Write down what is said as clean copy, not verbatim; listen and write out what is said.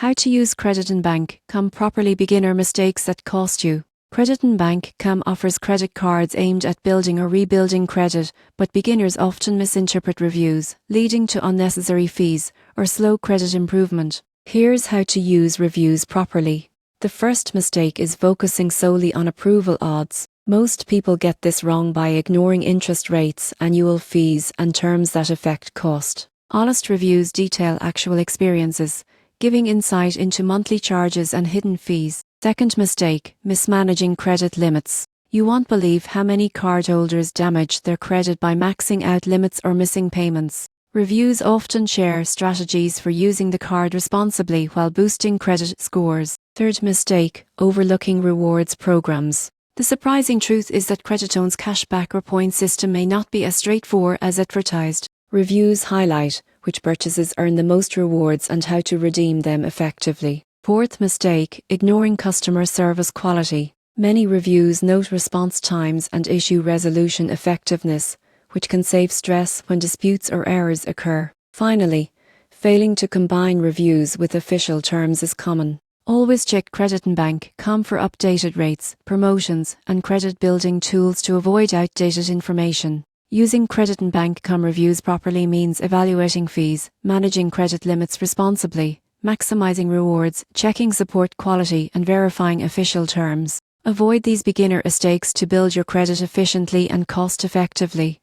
How to use CreditOneBankcom properly. Beginner mistakes that cost you. CreditOneBankcom offers credit cards aimed at building or rebuilding credit, but beginners often misinterpret reviews, leading to unnecessary fees or slow credit improvement. Here's how to use reviews properly. The first mistake is focusing solely on approval odds. Most people get this wrong by ignoring interest rates, annual fees, and terms that affect cost. Honest reviews detail actual experiences, giving insight into monthly charges and hidden fees. Second mistake, mismanaging credit limits. You won't believe how many cardholders damage their credit by maxing out limits or missing payments. Reviews often share strategies for using the card responsibly while boosting credit scores. Third mistake, overlooking rewards programs. The surprising truth is that CreditOne's cashback or points system may not be as straightforward as advertised. Reviews highlight which purchases earn the most rewards and how to redeem them effectively. Fourth mistake, ignoring customer service quality. Many reviews note response times and issue resolution effectiveness, which can save stress when disputes or errors occur. Finally, failing to combine reviews with official terms is common. Always check CreditOneBankcom for updated rates, promotions, and credit building tools to avoid outdated information. Using CreditOneBankcom reviews properly means evaluating fees, managing credit limits responsibly, maximizing rewards, checking support quality, and verifying official terms. Avoid these beginner mistakes to build your credit efficiently and cost-effectively.